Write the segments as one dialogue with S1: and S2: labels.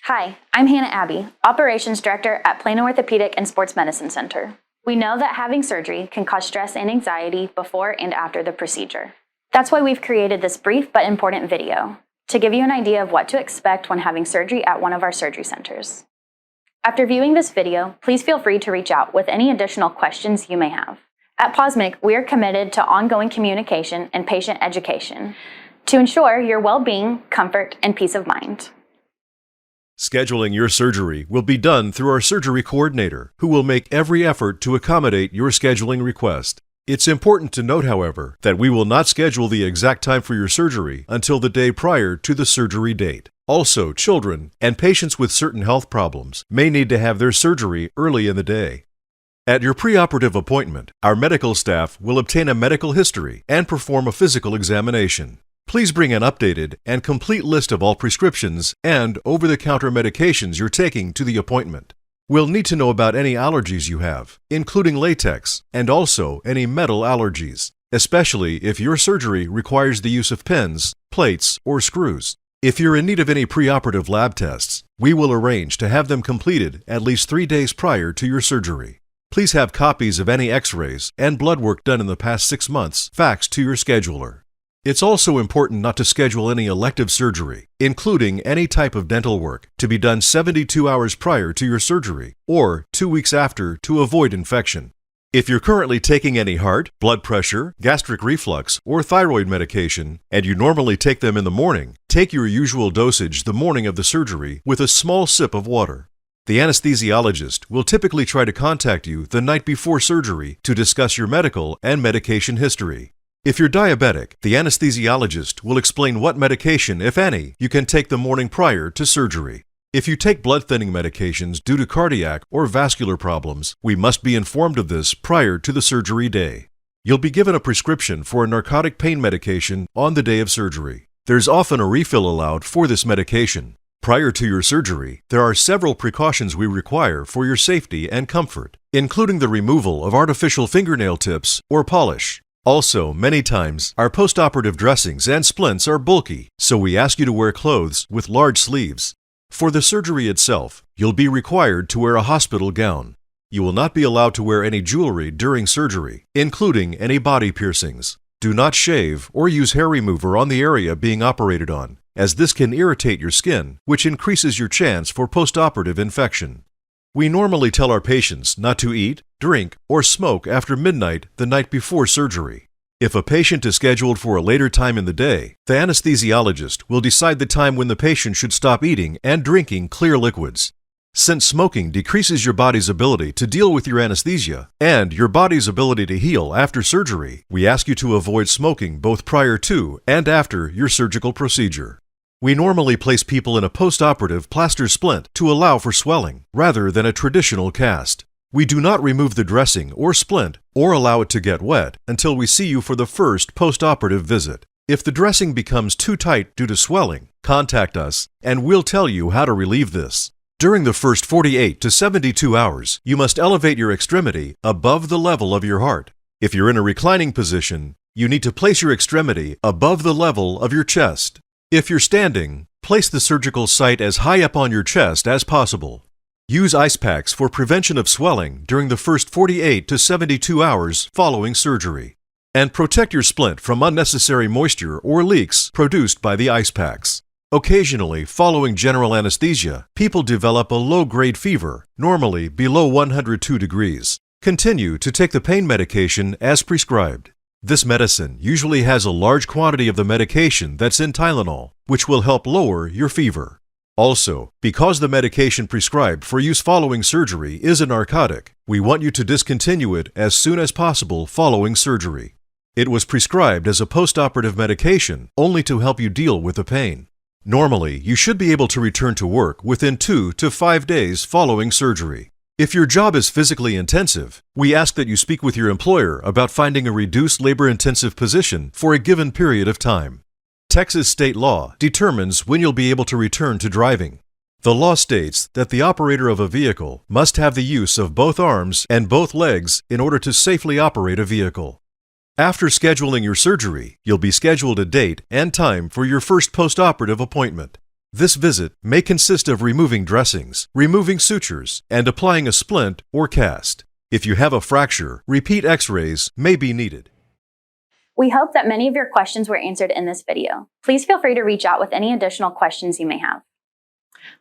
S1: Hi, I'm Hannah Abbey, Operations Director at Plano Orthopedic and Sports Medicine Center. We know that having surgery can cause stress and anxiety before and after the procedure. That's why we've created this brief but important video, to give you an idea of what to expect when having surgery at one of our surgery centers. After viewing this video, please feel free to reach out with any additional questions you may have. At POSMC, we are committed to ongoing communication and patient education to ensure your well-being, comfort, and peace of mind.
S2: Scheduling your surgery will be done through our surgery coordinator, who will make every effort to accommodate your scheduling request. It's important to note, however, that we will not schedule the exact time for your surgery until the day prior to the surgery date. Also, children and patients with certain health problems may need to have their surgery early in the day. At your preoperative appointment, our medical staff will obtain a medical history and perform a physical examination. Please bring an updated and complete list of all prescriptions and over-the-counter medications you're taking to the appointment. We'll need to know about any allergies you have, including latex, and also any metal allergies, especially if your surgery requires the use of pins, plates, or screws. If you're in need of any preoperative lab tests, we will arrange to have them completed at least 3 days prior to your surgery. Please have copies of any x-rays and blood work done in the past 6 months faxed to your scheduler. It's also important not to schedule any elective surgery, including any type of dental work, to be done 72 hours prior to your surgery or 2 weeks after to avoid infection. If you're currently taking any heart, blood pressure, gastric reflux, or thyroid medication, and you normally take them in the morning, take your usual dosage the morning of the surgery with a small sip of water. The anesthesiologist will typically try to contact you the night before surgery to discuss your medical and medication history. If you're diabetic, the anesthesiologist will explain what medication, if any, you can take the morning prior to surgery. If you take blood-thinning medications due to cardiac or vascular problems, we must be informed of this prior to the surgery day. You'll be given a prescription for a narcotic pain medication on the day of surgery. There's often a refill allowed for this medication. Prior to your surgery, there are several precautions we require for your safety and comfort, including the removal of artificial fingernail tips or polish. Also, many times, our postoperative dressings and splints are bulky, so we ask you to wear clothes with large sleeves. For the surgery itself, you'll be required to wear a hospital gown. You will not be allowed to wear any jewelry during surgery, including any body piercings. Do not shave or use hair remover on the area being operated on, as this can irritate your skin, which increases your chance for postoperative infection. We normally tell our patients not to eat, drink, or smoke after midnight the night before surgery. If a patient is scheduled for a later time in the day, the anesthesiologist will decide the time when the patient should stop eating and drinking clear liquids. Since smoking decreases your body's ability to deal with your anesthesia and your body's ability to heal after surgery, we ask you to avoid smoking both prior to and after your surgical procedure. We normally place people in a postoperative plaster splint to allow for swelling, rather than a traditional cast. We do not remove the dressing or splint or allow it to get wet until we see you for the first postoperative visit. If the dressing becomes too tight due to swelling, contact us and we'll tell you how to relieve this. During the first 48 to 72 hours, you must elevate your extremity above the level of your heart. If you're in a reclining position, you need to place your extremity above the level of your chest. If you're standing, place the surgical site as high up on your chest as possible. Use ice packs for prevention of swelling during the first 48 to 72 hours following surgery. And protect your splint from unnecessary moisture or leaks produced by the ice packs. Occasionally, following general anesthesia, people develop a low-grade fever, normally below 102 degrees. Continue to take the pain medication as prescribed. This medicine usually has a large quantity of the medication that's in Tylenol, which will help lower your fever. Also, because the medication prescribed for use following surgery is a narcotic, we want you to discontinue it as soon as possible following surgery. It was prescribed as a postoperative medication only to help you deal with the pain. Normally, you should be able to return to work within 2 to 5 days following surgery. If your job is physically intensive, we ask that you speak with your employer about finding a reduced labor-intensive position for a given period of time. Texas state law determines when you'll be able to return to driving. The law states that the operator of a vehicle must have the use of both arms and both legs in order to safely operate a vehicle. After scheduling your surgery, you'll be scheduled a date and time for your first postoperative appointment. This visit may consist of removing dressings, removing sutures, and applying a splint or cast. If you have a fracture, repeat x-rays may be needed.
S1: We hope that many of your questions were answered in this video. Please feel free to reach out with any additional questions you may have.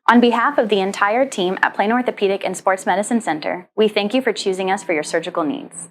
S1: On behalf of the entire team at Plano Orthopedic and Sports Medicine Center, we thank you for choosing us for your surgical needs.